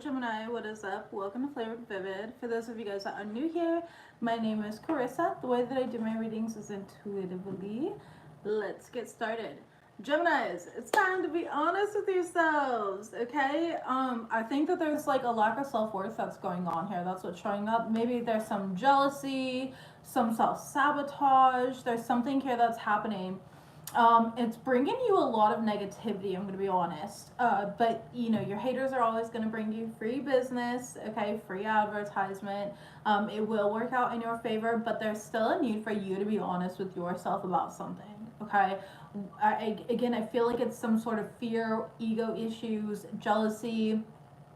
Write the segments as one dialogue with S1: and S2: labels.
S1: Gemini, what is up? Welcome to FlavoredVivid. For those of you guys that are new here, my name is Carissa. The way that I do my readings is intuitively. Let's get started. Geminis, it's time to be honest with yourselves, okay? I think that there's like a lack of self-worth that's going on here. That's what's showing up. Maybe there's some jealousy, some self-sabotage. There's something here that's happening. It's bringing you a lot of negativity, I'm going to be honest. But, you know, your haters are always going to bring you free business, okay, free advertisement. It will work out in your favor, but there's still a need for you to be honest with yourself about something, okay? Again, I feel like it's some sort of fear, ego issues, jealousy,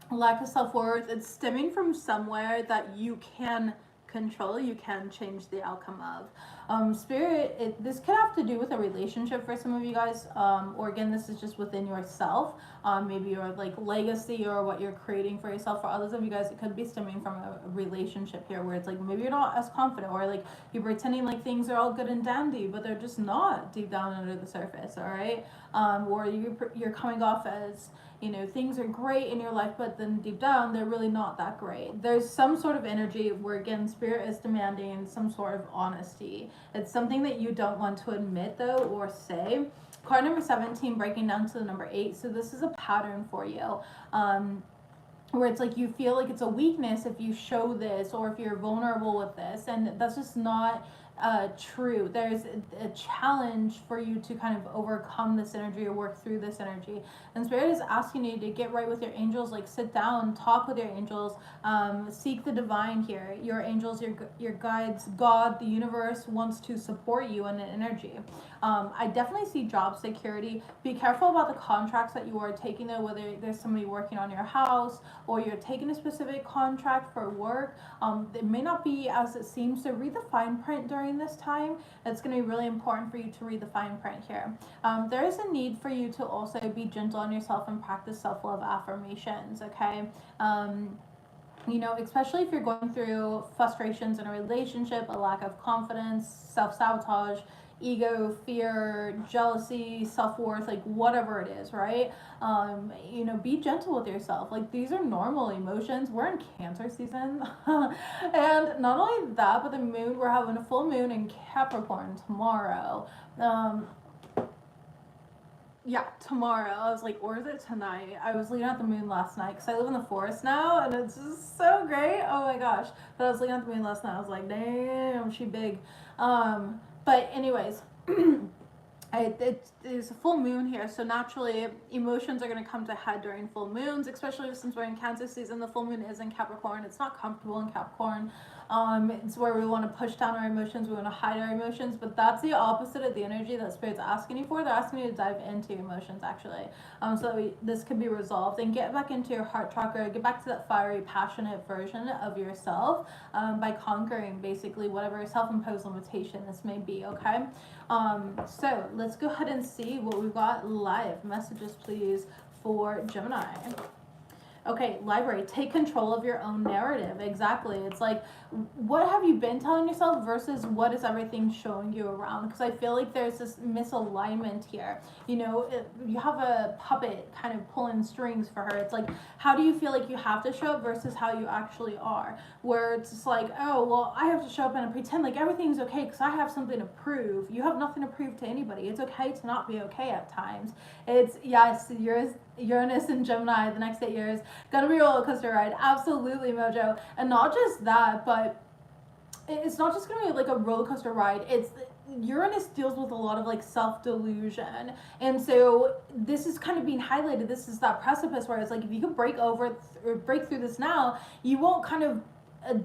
S1: lack of self-worth. It's stemming from somewhere that you can control, you can change the outcome of. Spirit, this could have to do with a relationship for some of you guys, or again, this is just within yourself. Maybe your like legacy or what you're creating for yourself. For others of you guys, it could be stemming from a relationship here where it's like maybe you're not as confident, or like you're pretending like things are all good and dandy, but they're just not deep down under the surface. All right, or you're coming off as, you know, things are great in your life, but then deep down they're really not that great. There's some sort of energy where, again, spirit is demanding some sort of honesty. It's something that you don't want to admit though, or say. Card number 17 breaking down to the number 8. So this is a pattern for you. Where it's like you feel like it's a weakness if you show this, or if you're vulnerable with this, and that's just not true. There's a challenge for you to kind of overcome this energy or work through this energy, and Spirit is asking you to get right with your angels. Like, sit down, talk with your angels, seek the divine here. Your angels, your guides, God, the universe wants to support you in an energy. I definitely see job security. Be careful about the contracts that you are taking though, whether there's somebody working on your house or you're taking a specific contract for work. It may not be as it seems, so read the fine print during this time. It's going to be really important for you to read the fine print here. There is a need for you to also be gentle on yourself and practice self-love affirmations, okay? You know, especially if you're going through frustrations in a relationship, a lack of confidence, self-sabotage, ego, fear, jealousy, self-worth, like whatever it is, right? You know, be gentle with yourself. Like, these are normal emotions. We're in Cancer season. And not only that, but the moon, we're having a full moon in Capricorn tomorrow. Yeah, tomorrow. I was like, or is it tonight? I was looking at the moon last night because I live in the forest now, and it's just so great. Oh my gosh. But I was looking at the moon last night. I was like, damn, she big. But anyways, it's a full moon here, so naturally emotions are going to come to head during full moons, especially since we're in Cancer season. The full moon is in Capricorn. It's not comfortable in Capricorn. It's where we want to push down our emotions, we want to hide our emotions, but that's the opposite of the energy that Spirit's asking you for. They're asking you to dive into your emotions, actually, so that this can be resolved and get back into your heart chakra, get back to that fiery, passionate version of yourself, by conquering basically whatever self-imposed limitation this may be, okay? So let's go ahead and see what we've got live. Messages, please, for Gemini. Okay, library, take control of your own narrative. Exactly. It's like, what have you been telling yourself versus what is everything showing you around? Because I feel like there's this misalignment here. You know, you have a puppet kind of pulling strings for her. It's like, how do you feel like you have to show up versus how you actually are? Where it's just like, oh, well, I have to show up and pretend like everything's okay because I have something to prove. You have nothing to prove to anybody. It's okay to not be okay at times. It's, yes, Uranus and Gemini the next 8 years. Gonna be a roller coaster ride. Absolutely, Mojo. And not just that, but it's not just gonna be like a roller coaster ride. It's Uranus deals with a lot of like self-delusion, and so this is kind of being highlighted. This is that precipice where it's like, if you could break through this now, you won't kind of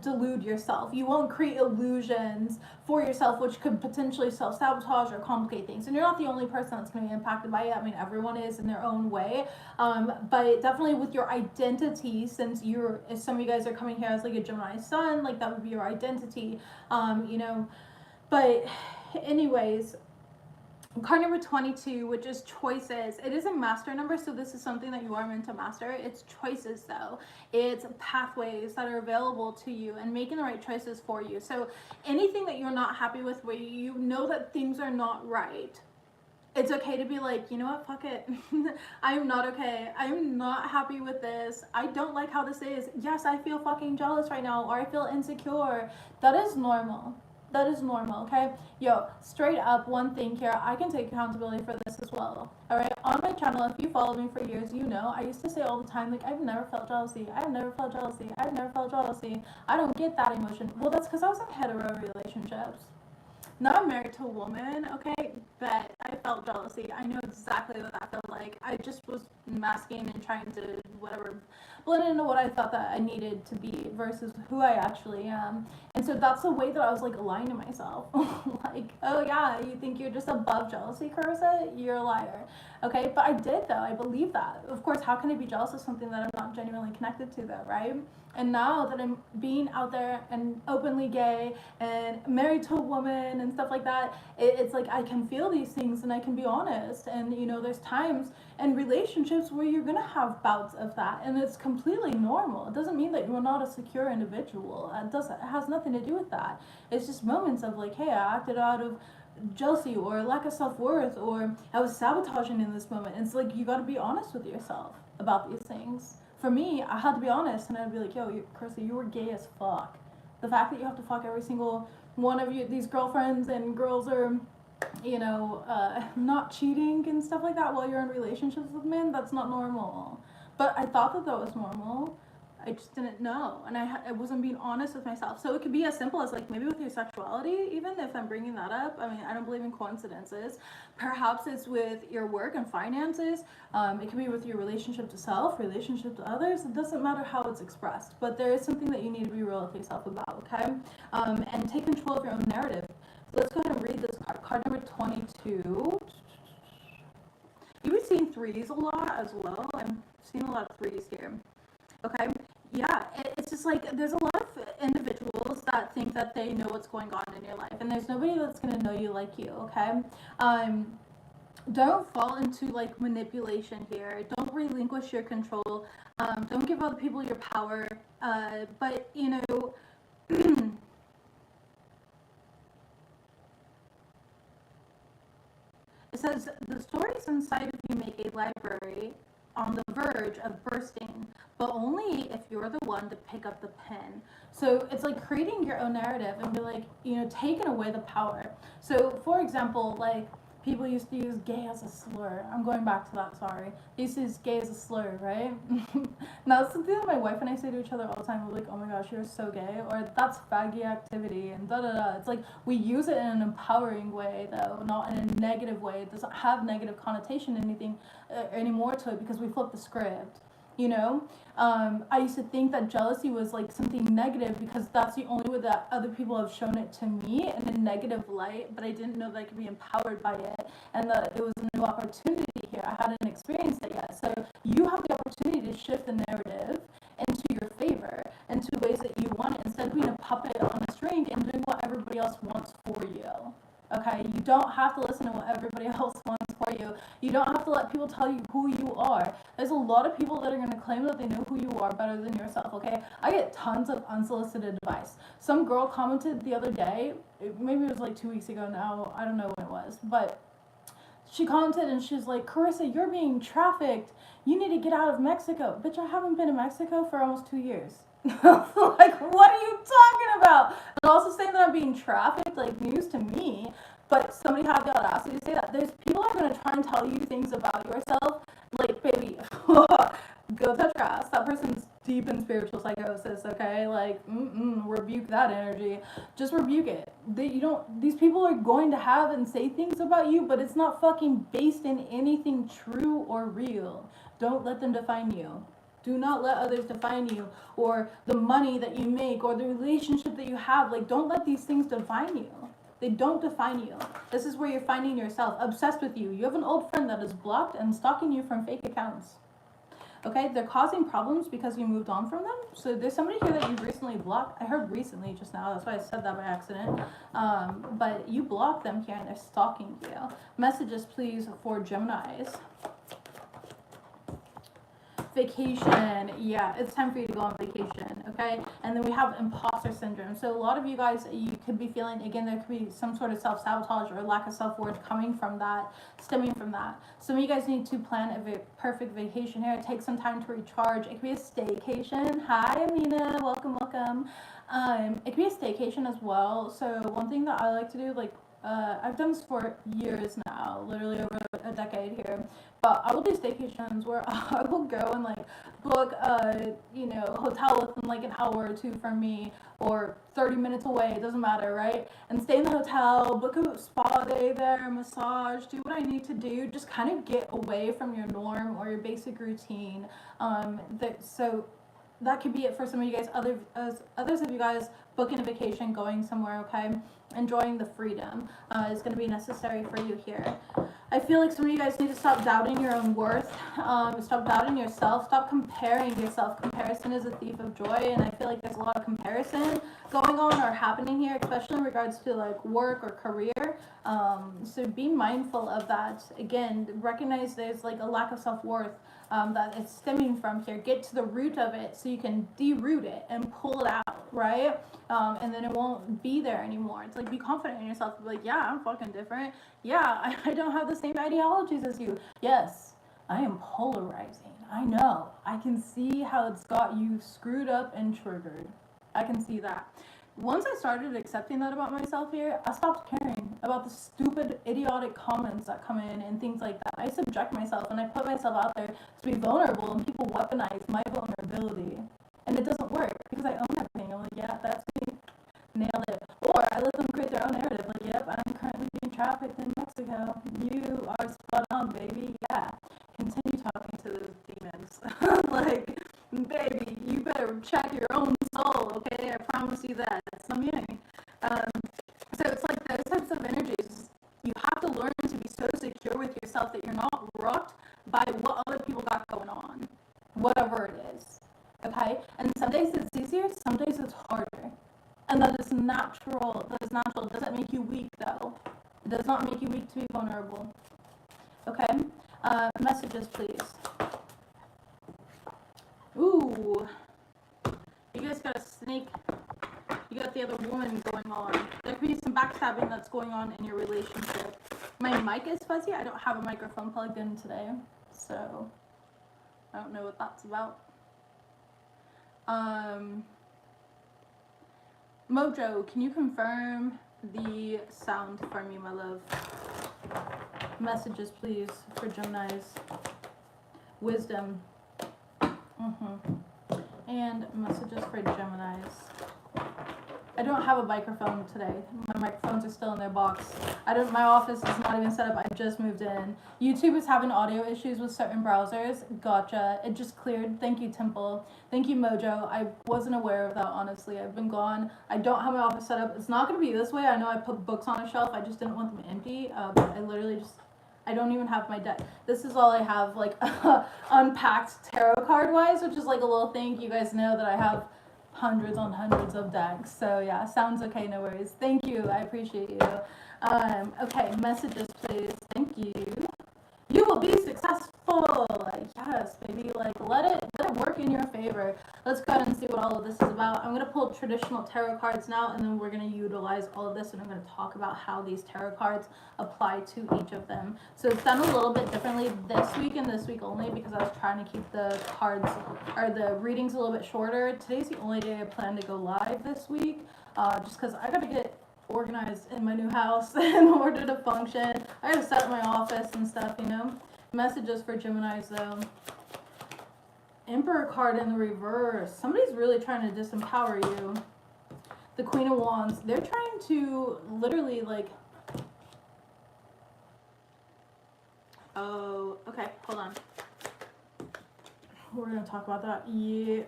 S1: delude yourself. You won't create illusions for yourself, which could potentially self-sabotage or complicate things. And you're not the only person that's going to be impacted by it. I mean, everyone is in their own way. But definitely with your identity, since if some of you guys are coming here as like a Gemini sun, like that would be your identity, you know. But anyways, card number 22, which is choices. It is a master number, so this is something that you are meant to master. It's choices, though. It's pathways that are available to you and making the right choices for you. So anything that you're not happy with, where you know that things are not right, it's okay to be like, you know what, fuck it. I am not okay. I am not happy with this. I don't like how this is. Yes, I feel fucking jealous right now, or I feel insecure. That is normal. That is normal, okay? Yo, straight up, one thing here, I can take accountability for this as well. Alright, on my channel, if you followed me for years, you know, I used to say all the time, like, I've never felt jealousy. I've never felt jealousy. I've never felt jealousy. I don't get that emotion. Well, that's because I was in hetero relationships. Now I'm married to a woman, okay, but I felt jealousy. I know exactly what that felt like. I just was masking and trying to, whatever, blend into what I thought that I needed to be versus who I actually am. And so that's the way that I was like lying to myself. Like, oh yeah, you think you're just above jealousy, Carissa? You're a liar. Okay, but I did though. I believe that. Of course, how can I be jealous of something that I'm not genuinely connected to though, right? And now that I'm being out there and openly gay and married to a woman and stuff like that, it's like I can feel these things and I can be honest. And you know, there's times and relationships where you're gonna have bouts of that, and it's completely normal. It doesn't mean that you're not a secure individual. It has nothing to do with that. It's just moments of like, hey, I acted out of jealousy or lack of self-worth, or I was sabotaging in this moment. It's like you got to be honest with yourself about these things. For me, I had to be honest, and I'd be like, yo, Carissa, you were gay as fuck. The fact that you have to fuck every single one of these girlfriends, and girls are, you know, not cheating and stuff like that while you're in relationships with men, that's not normal. But I thought that was normal. I just didn't know, and I wasn't being honest with myself. So it could be as simple as like maybe with your sexuality, even if I'm bringing that up. I mean, I don't believe in coincidences. Perhaps it's with your work and finances. It could be with your relationship to self, relationship to others. It doesn't matter how it's expressed, but there is something that you need to be real with yourself about, okay? And take control of your own narrative. So let's go ahead and read this card. Card number 22. You've been seeing threes a lot as well. I'm seeing a lot of threes here. Okay, yeah, it's just like there's a lot of individuals that think that they know what's going on in your life, and there's nobody that's gonna know you like you. Okay, don't fall into like manipulation here. Don't relinquish your control. Don't give other people your power. But you know. It says the stories inside of you make a library on the verge of bursting, but only if you're the one to pick up the pen. So it's like creating your own narrative and be like, you know, taking away the power. So for example, like people used to use gay as a slur. I'm going back to that, sorry. They used to use gay as a slur, right? Now it's something that my wife and I say to each other all the time. We're like, oh my gosh, you're so gay, or that's faggy activity, and da da da. It's like we use it in an empowering way though, not in a negative way. It doesn't have negative connotation anything anymore to it because we flip the script. You know, I used to think that jealousy was like something negative because that's the only way that other people have shown it to me in a negative light, but I didn't know that I could be empowered by it and that it was a new opportunity here. I hadn't experienced it yet. So you have the opportunity to shift the narrative into your favor, into ways that you want it, instead of being a puppet on a string and doing what everybody else wants for you. Okay, you don't have to listen to what everybody else wants for you. You don't have to let people tell you who you are. There's a lot of people that are going to claim that they know who you are better than yourself, okay? I get tons of unsolicited advice. Some girl commented the other day, maybe it was like 2 weeks ago now, I don't know when it was, but she commented and she's like, Carissa, you're being trafficked. You need to get out of Mexico. Bitch, I haven't been in Mexico for almost 2 years. Like, what are you talking about? And also saying that I'm being trafficked, like, news to me. But somebody had the audacity to say that. There's people that are going to try and tell you things about yourself. Like, baby, go touch grass. That person's deep in spiritual psychosis, okay? Like, rebuke that energy. Just rebuke it. These people are going to have and say things about you, but it's not fucking based in anything true or real. Don't let them define you. Do not let others define you, or the money that you make, or the relationship that you have. Like, don't let these things define you. They don't define you. This is where you're finding yourself obsessed with you. You have an old friend that is blocked and stalking you from fake accounts. Okay, they're causing problems because you moved on from them. So there's somebody here that you recently blocked. I heard recently just now. That's why I said that by accident. But you blocked them here and they're stalking you. Messages, please, for Geminis. Vacation. Yeah, it's time for you to go on vacation, okay? And then we have imposter syndrome. So a lot of you guys, you could be feeling, again, there could be some sort of self-sabotage or lack of self-worth coming from that, stemming from that. Some of you guys need to plan a perfect vacation here. Take some time to recharge. It could be a staycation. Hi, Amina. Welcome, welcome. It could be a staycation as well. So one thing that I like to do, like, I've done this for years now, literally over a decade here. But I will do staycations where I will go and like book a hotel within like an hour or two from me, or 30 minutes away. It doesn't matter, right? And stay in the hotel, book a spa day there, massage, do what I need to do. Just kind of get away from your norm or your basic routine. So that could be it for some of you guys. Others of you guys booking a vacation, going somewhere, okay? Enjoying the freedom is going to be necessary for you here. I feel like some of you guys need to stop doubting your own worth, stop doubting yourself, stop comparing yourself. Comparison is a thief of joy, and I feel like there's a lot of comparison going on or happening here, especially in regards to like work or career. So be mindful of that. Again, recognize there's like a lack of self-worth that it's stemming from here. Get to the root of it so you can deroot it and pull it out, right? And then it won't be there anymore. It's like, be confident in yourself. Be like, yeah, I'm fucking different. Yeah, I don't have the same ideologies as you. Yes, I am polarizing. I know. I can see how it's got you screwed up and triggered. I can see that. Once I started accepting that about myself here, I stopped caring about the stupid, idiotic comments that come in and things like that. I subject myself and I put myself out there to be vulnerable, and people weaponize my vulnerability. And it doesn't work because I own everything. I'm like, yeah, that's me. Nailed it. Or I let them create their own narrative. Like, yep, I'm currently being trafficked in Mexico. You are spot on, baby. Yeah. Continue talking to those demons. Like, baby, you better check your own soul, okay? I promise you that. So it's like those types of energies. You have to learn to be so secure with yourself that you're not rocked by what other people got going on, whatever it is, okay? And some days it's easier, some days it's harder. And that is natural. That is natural. It doesn't make you weak, though. It does not make you weak to be vulnerable. Okay? Messages, please. Ooh. You guys got a snake. You got the other woman going on. There could be some backstabbing that's going on in your relationship. My mic is fuzzy. I don't have a microphone plugged in today. So, I don't know what that's about. Mojo, can you confirm the sound for me, my love? Messages, please, for Gemini's. Wisdom. And messages for Gemini's. I don't have a microphone today. My microphones are still in their box. My office is not even set up. I just moved in. YouTube is having audio issues with certain browsers. Gotcha. It just cleared. Thank you, Temple. Thank you, Mojo. I wasn't aware of that, honestly. I've been gone. I don't have my office set up. It's not going to be this way. I know I put books on a shelf. I just didn't want them empty. I literally just... I don't even have my deck. This is all I have, like, unpacked tarot card-wise, which is like a little thing. You guys know that I have hundreds on hundreds of decks. So, yeah, sounds okay, no worries. Thank you. I appreciate you. Okay, messages, please. Thank you. You will be successful. Like, yes, baby. Like, let it work in your favor. Let's go ahead and see what all of this is about. I'm going to pull traditional tarot cards now, and then we're going to utilize all of this, and I'm going to talk about how these tarot cards apply to each of them. So it's done a little bit differently this week and this week only because I was trying to keep the cards or the readings a little bit shorter. Today's the only day I plan to go live this week, just because I got to get organized in my new house in order to function. I gotta set up my office and stuff, you know. Messages for Geminis, though. Emperor card in the reverse. Somebody's really trying to disempower you. The Queen of Wands. They're trying to literally, like... Oh, okay, hold on. We're gonna talk about that. Yeah.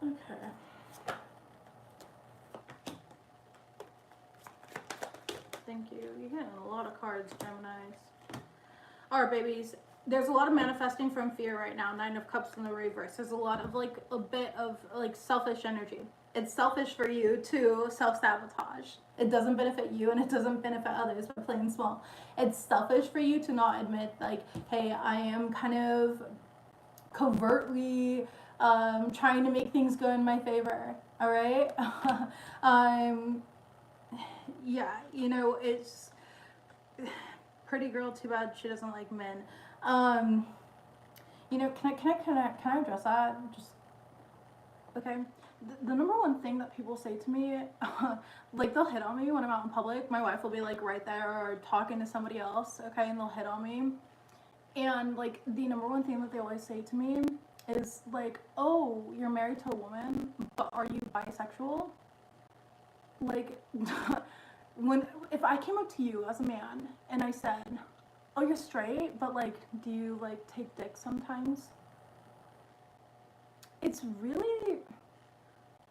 S1: Okay. Thank you. You're getting a lot of cards, Geminis. Alright, babies. There's a lot of manifesting from fear right now. 9 of Cups in the reverse. There's a lot of, like, a bit of, like, selfish energy. It's selfish for you to self-sabotage. It doesn't benefit you and it doesn't benefit others, but plain small. It's selfish for you to not admit, like, hey, I am kind of covertly trying to make things go in my favor. All right. Yeah, you know, it's pretty girl, too bad she doesn't like men. You know, can I address that? Just okay. The number one thing that people say to me, like they'll hit on me when I'm out in public. My wife will be like right there or talking to somebody else, okay, and they'll hit on me. And like the number one thing that they always say to me is like, oh, you're married to a woman, but are you bisexual? Like, if I came up to you as a man and I said, oh, you're straight, but like, do you like take dick sometimes? It's really,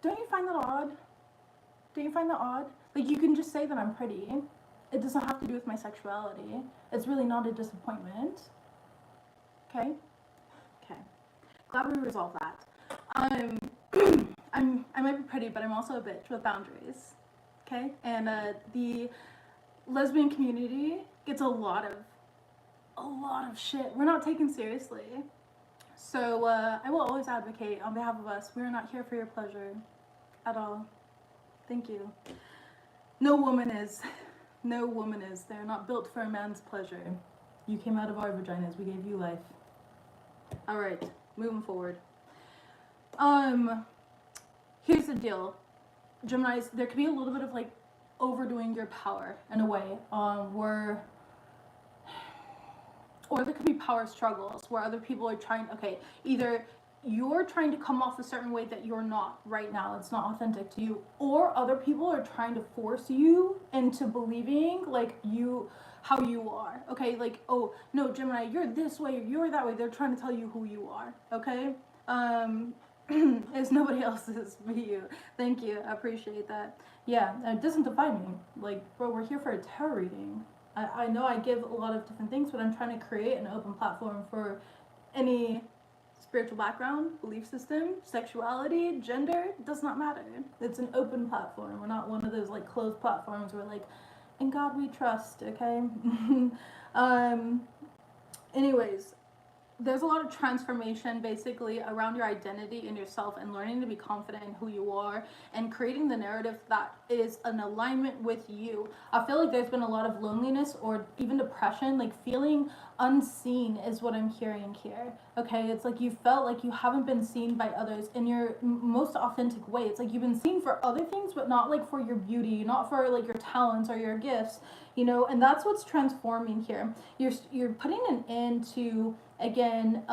S1: don't you find that odd? Don't you find that odd? Like, you can just say that I'm pretty. It doesn't have to do with my sexuality. It's really not a disappointment. Okay? Okay. Glad we resolved that. I might be pretty, but I'm also a bitch with boundaries. Okay? And the lesbian community gets a lot of shit. We're not taken seriously. So I will always advocate on behalf of us. We're not here for your pleasure at all. Thank you. No woman is. They're not built for a man's pleasure. You came out of our vaginas. We gave you life. All right, moving forward. Here's the deal, Geminis. There could be a little bit of like overdoing your power in a way, or there could be power struggles where other people are trying. Okay, either you're trying to come off a certain way that you're not right now. It's not authentic to you, or other people are trying to force you into believing like how you are. Okay, like, oh no, Gemini, you're this way, you're that way. They're trying to tell you who you are. Okay. It's nobody else's but you. Thank you. I appreciate that. Yeah, it doesn't define me. Like, bro, we're here for a tarot reading. I know I give a lot of different things, but I'm trying to create an open platform for any spiritual background, belief system, sexuality, gender. It does not matter. It's an open platform. We're not one of those like closed platforms where like, in God we trust, okay? Anyways, there's a lot of transformation basically around your identity and yourself and learning to be confident in who you are and creating the narrative that is in alignment with you. I feel like there's been a lot of loneliness or even depression, like feeling unseen is what I'm hearing here. Okay, it's like you felt like you haven't been seen by others in your most authentic way. It's like you've been seen for other things, but not like for your beauty, not for like your talents or your gifts, you know, and that's what's transforming here. You're putting an end to, again,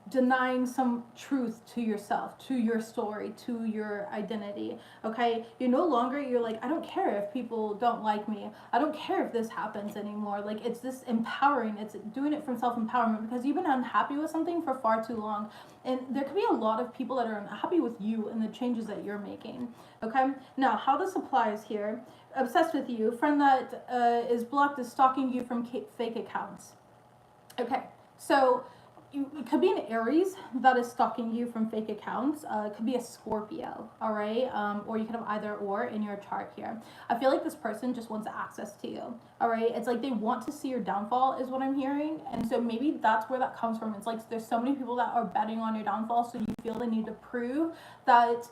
S1: denying some truth to yourself, to your story, to your identity. Okay, you're like, I don't care if people don't like me, I don't care if this happens anymore. Like, it's this empowering, it's doing it from self-empowerment, because you've been unhappy with something for far too long, and there could be a lot of people that are unhappy with you and the changes that you're making. Okay, now how this applies here: obsessed with you, friend that is blocked is stalking you from fake accounts. Okay, so it could be an Aries that is stalking you from fake accounts. It could be a Scorpio, all right? Or you could have either or in your chart here. I feel like this person just wants access to you, all right? It's like they want to see your downfall is what I'm hearing. And so maybe that's where that comes from. It's like there's so many people that are betting on your downfall, so you feel the need to prove that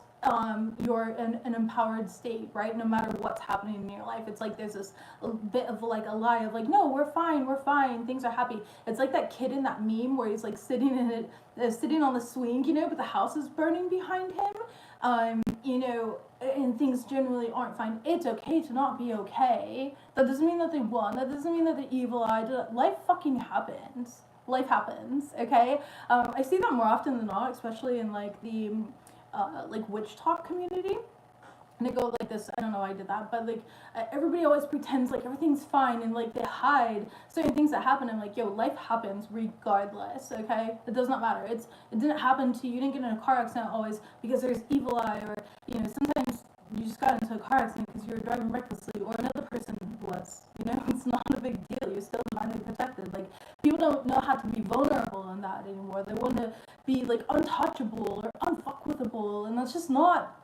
S1: you're in an empowered state, right? No matter what's happening in your life. It's like there's this bit of like a lie of like, no, we're fine, things are happy. It's like that kid in that meme where he's like sitting on the swing, you know, but the house is burning behind him, you know, and things generally aren't fine. It's okay to not be okay. That doesn't mean that they won. That doesn't mean that they're evil-eyed. Life fucking happens. Life happens, okay? I see that more often than not, especially in like the like witch talk community, and they go like this. I don't know why I did that, but like everybody always pretends like everything's fine and like they hide certain things that happen. I'm like, yo, life happens regardless, okay? It does not matter. It didn't happen to you. You didn't get in a car accident always because there's evil eye, or you know, sometimes you just got into a car accident because you were driving recklessly, or another person was, you know. It's not a big deal. You're still divinely protected. Like, people don't know how to be vulnerable in that anymore. They want to be like untouchable or unfuckwithable, and that's just not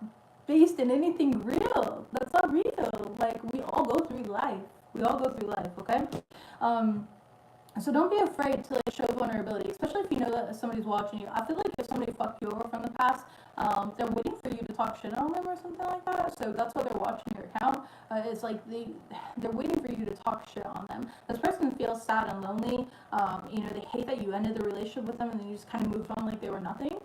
S1: based in anything real. That's not real. Like, we all go through life. We all go through life, okay? So don't be afraid to like show vulnerability, especially if you know that somebody's watching you. I feel like if somebody fucked you over from the past, they're waiting for you to talk shit on them or something like that. So that's why they're watching your account. It's like they're waiting for you to talk shit on them. This person feels sad and lonely. They hate that you ended the relationship with them and then you just kind of moved on like they were nothing.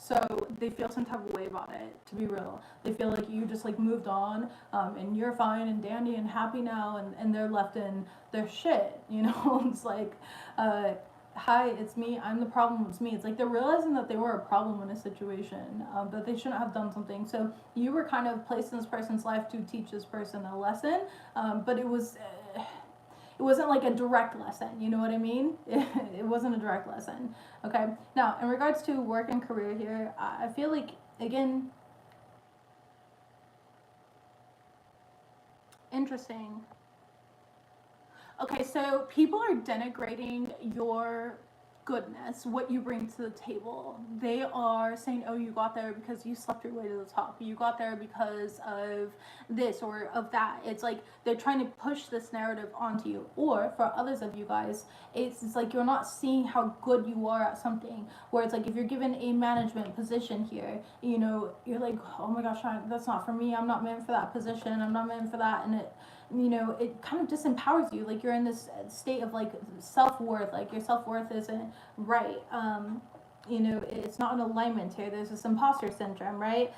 S1: So they feel some type of way about it, to be real. They feel like you just like moved on, and you're fine and dandy and happy now, and they're left in their shit, It's like, hi, it's me, I'm the problem, it's me. It's like they're realizing that they were a problem in a situation, that they shouldn't have done something. So you were kind of placed in this person's life to teach this person a lesson, but it wasn't like a direct lesson, you know what I mean? It wasn't a direct lesson, okay? Now, in regards to work and career here, I feel like, again, interesting. Okay, so people are denigrating your goodness, what you bring to the table. They are saying, oh, you got there because you slept your way to the top. You got there because of this or of that. It's like they're trying to push this narrative onto you. Or for others of you guys, it's like you're not seeing how good you are at something. Where it's like if you're given a management position here, you're like, oh my gosh, that's not for me. I'm not meant for that position. I'm not meant for that. And it kind of disempowers you. Like you're in this state of like self-worth. Like your self-worth isn't right. It's not in alignment here. There's this imposter syndrome, right?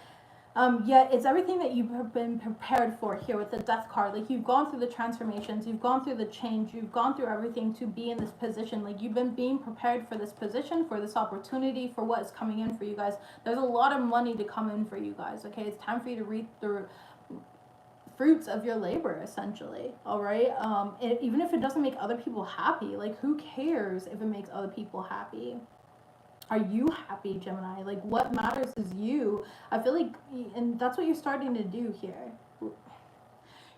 S1: Yet it's everything that you've been prepared for here with the death card. Like you've gone through the transformations, you've gone through the change, you've gone through everything to be in this position. Like you've been being prepared for this position, for this opportunity, for what is coming in for you guys. There's a lot of money to come in for you guys, okay? It's time for you to reap the fruits of your labor, essentially. All right, even if it doesn't make other people happy, like who cares if it makes other people happy? Are you happy, Gemini? Like what matters is you. I feel like, and that's what you're starting to do here.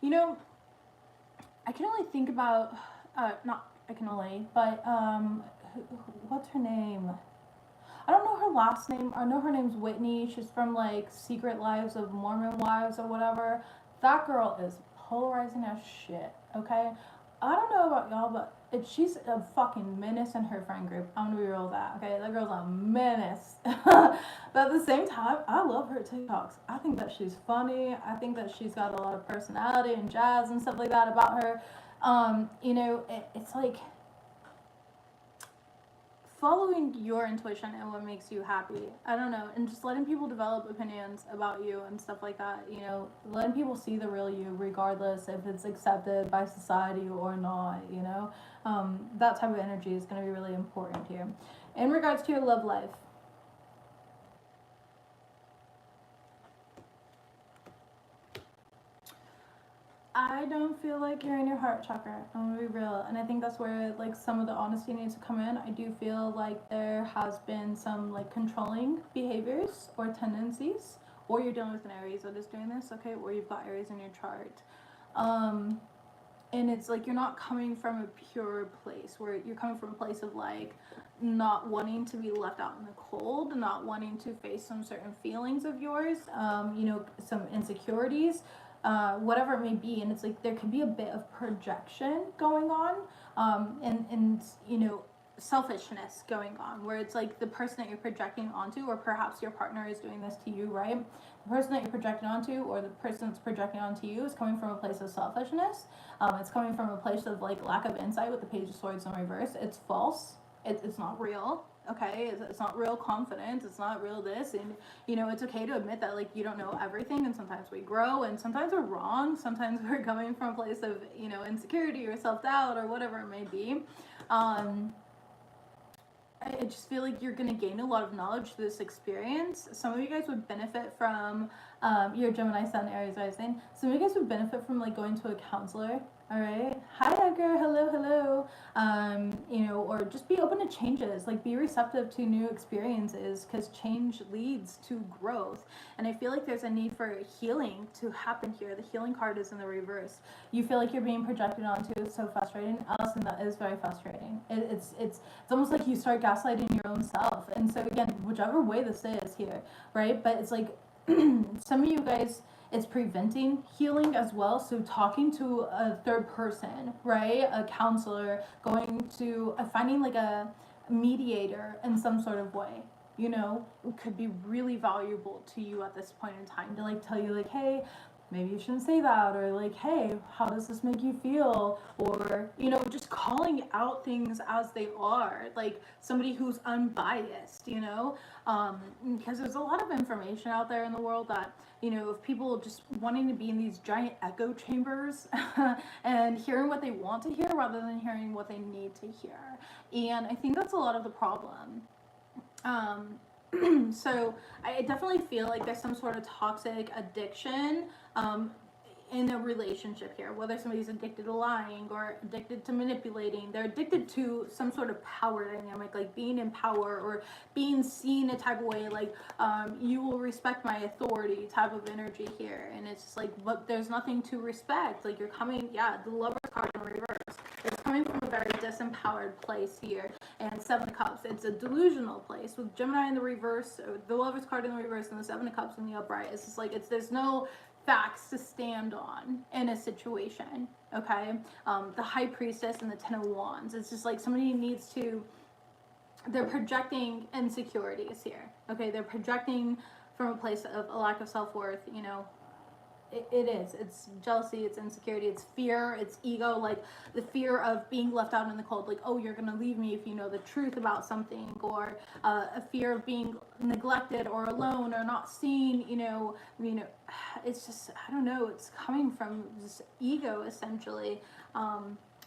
S1: I can only think about not I can only but what's her name? I don't know her last name. I know her name's Whitney. She's from like Secret Lives of Mormon Wives or whatever. That girl is polarizing as shit, okay? I don't know about y'all, but she's a fucking menace in her friend group. I'm gonna be real with that, okay? That girl's a menace. But at the same time, I love her TikToks. I think that she's funny. I think that she's got a lot of personality and jazz and stuff like that about her. It's like following your intuition and what makes you happy. I don't know, and just letting people develop opinions about you and stuff like that. Letting people see the real you, regardless if it's accepted by society or not. That type of energy is going to be really important here. In regards to your love life, I don't feel like you're in your heart chakra. I'm gonna be real, and I think that's where like some of the honesty needs to come in. I do feel like there has been some like controlling behaviors or tendencies, or you're dealing with an Aries that is doing this, okay, or you've got Aries in your chart. And it's like you're not coming from a pure place, where you're coming from a place of like not wanting to be left out in the cold, not wanting to face some certain feelings of yours, some insecurities, whatever it may be. And it's like there could be a bit of projection going on, and selfishness going on, where it's like the person that you're projecting onto, or perhaps your partner is doing this to you, right? The person that you're projecting onto, or the person that's projecting onto you, is coming from a place of selfishness. It's coming from a place of like lack of insight with the Page of Swords in reverse. It's false. It's not real. Okay, it's not real confidence. It's not real this, and it's okay to admit that like you don't know everything, and sometimes we grow, and sometimes we're wrong. Sometimes we're coming from a place of insecurity or self-doubt or whatever it may be. I just feel like you're going to gain a lot of knowledge through this experience. Some of you guys would benefit from, your Gemini Sun, Aries rising. Some of you guys would benefit from like going to a counselor. All right. Hi, Edgar. Hello. Or just be open to changes. Like be receptive to new experiences, because change leads to growth. And I feel like there's a need for healing to happen here. The healing card is in the reverse. You feel like you're being projected onto. It's so frustrating. Allison, that is very frustrating. It's almost like you start gaslighting your own self. And so again, whichever way this is here, right? But it's like some of you guys, it's preventing healing as well. So talking to a third person, right? A counselor, going to finding like a mediator in some sort of way, you know, it could be really valuable to you at this point in time to like tell you like, hey, maybe you shouldn't say that, or like, hey, how does this make you feel, or you know, just calling out things as they are, like somebody who's unbiased, you know, because there's a lot of information out there in the world that, you know, if people just wanting to be in these giant echo chambers and hearing what they want to hear rather than hearing what they need to hear, and I think that's a lot of the problem. um, so I definitely feel like there's some sort of toxic addiction um, in a relationship here, whether somebody's addicted to lying or addicted to manipulating. They're addicted to some sort of power dynamic, like being in power or being seen a type of way, like you will respect my authority type of energy here. And it's just like, but there's nothing to respect. Like you're coming, yeah, the Lover's card in reverse. It's coming from a very disempowered place here. And Seven of Cups, it's a delusional place. With Gemini in the reverse, the Lover's card in the reverse, and the Seven of Cups in the upright, it's just like, there's no facts to stand on in a situation, okay? The High Priestess and the Ten of Wands, it's just like somebody needs to, they're projecting insecurities here, okay? They're projecting from a place of a lack of self-worth, you know. It's jealousy, it's insecurity, it's fear, it's ego, like the fear of being left out in the cold, like, oh, you're gonna leave me if you know the truth about something, or a fear of being neglected or alone or not seen, you know, it's just, I don't know, it's coming from this ego essentially.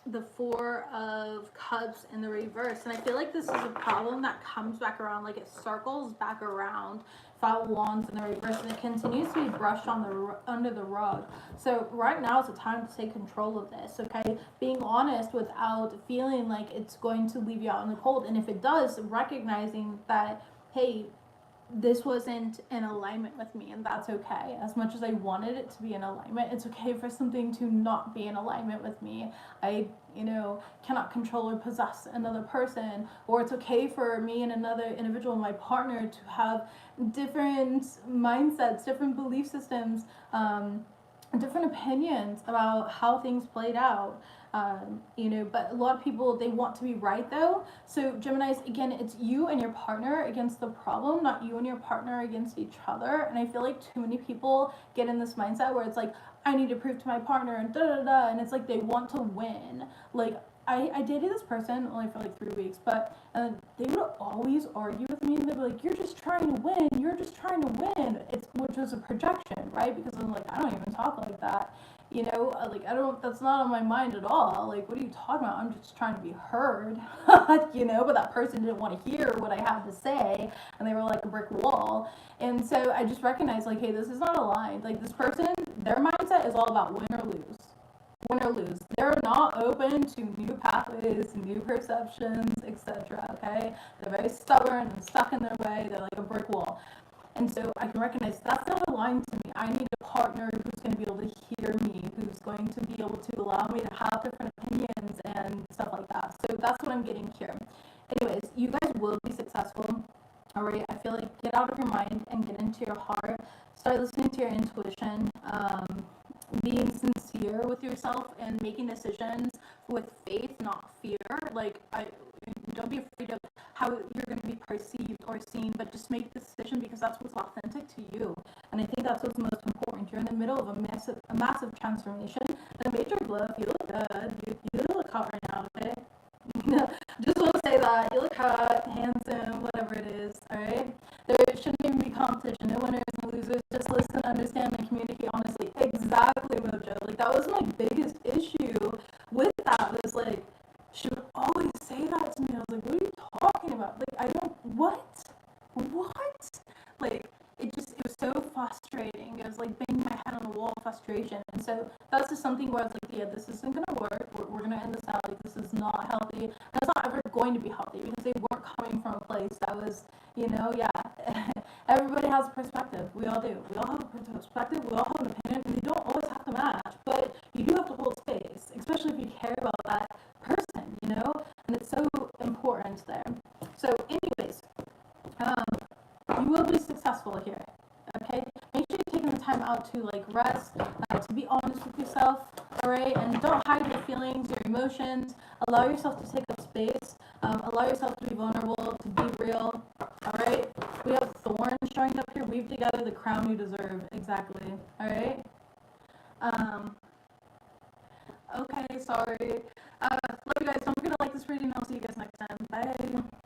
S1: The Four of Cups in the reverse, and I feel like this is a problem that comes back around, like it circles back around. Five of Wands in the reverse, and it continues to be brushed on under the rug. So right now is the time to take control of this, okay? Being honest without feeling like it's going to leave you out in the cold, and if it does, recognizing that, hey, this wasn't in alignment with me, and that's okay. As much as I wanted it to be in alignment, it's okay for something to not be in alignment with me. I, you know, cannot control or possess another person, or it's okay for me and another individual, my partner, to have different mindsets, different belief systems, different opinions about how things played out. You know, but a lot of people, they want to be right though. So Geminis, again, it's you and your partner against the problem, not you and your partner against each other. And I feel like too many people get in this mindset where it's like, I need to prove to my partner and da da da, and it's like they want to win. Like I dated this person only for like 3 weeks, but they would always argue with me, and they'd be like, you're just trying to win, you're just trying to win. It's, which was a projection, right? Because I'm like, I don't even talk like that. You know, like, I don't, that's not on my mind at all. Like, what are you talking about? I'm just trying to be heard, you know, but that person didn't want to hear what I had to say, and they were like a brick wall. And so I just recognized, like, hey, this is not aligned. Like, this person, their mindset is all about win or lose. Win or lose. They're not open to new pathways, new perceptions, etc., okay? They're very stubborn and stuck in their way. They're like a brick wall. And so I can recognize that's not aligned to me. I need a partner who's going to be able to hear me, who's going to be able to allow me to have different opinions and stuff like that. So that's what I'm getting here. Anyways, you guys will be successful. All right, I feel like get out of your mind and get into your heart. Start listening to your intuition. Being sincere with yourself and making decisions with faith, not fear. Like, don't be afraid of how you're going to be perceived or seen, but just make the decision because that's what's authentic to you. And I think that's what's most important. You're in the middle of a massive transformation. The major bluff, you look good. You look hot right now, okay? Just want to say that. You look hot, handsome, whatever it is, alright? There shouldn't even be competition. No winners, no losers. Just listen, understand, and communicate honestly. Exactly, Mojo. Like, that was my biggest issue with that. Was like, she would always say that to me. I was like, what are you talking about? Like, I don't, what? Like, it was so frustrating. It was like banging my head on the wall of frustration. And so that's just something where I was like, yeah, this isn't going to work. We're going to end this out. Like, this is not healthy. And it's not ever going to be healthy because they weren't coming from a place that was, you know, yeah. Everybody has a perspective. We all do. We all have a perspective. We all have an opinion. And they don't always have to match. But you do have to hold space, especially if you care about that person, you know? And it's so important there. So anyways, you will be successful here, okay? time out to like rest, to be honest with yourself, all right? And don't hide your feelings, your emotions. Allow yourself to take up space. Allow yourself to be vulnerable, to be real, all right? We have thorns showing up here. Weave together the crown you deserve. Exactly, all right? Okay, sorry. Love you guys. Don't forget to like this reading. I'll see you guys next time. Bye.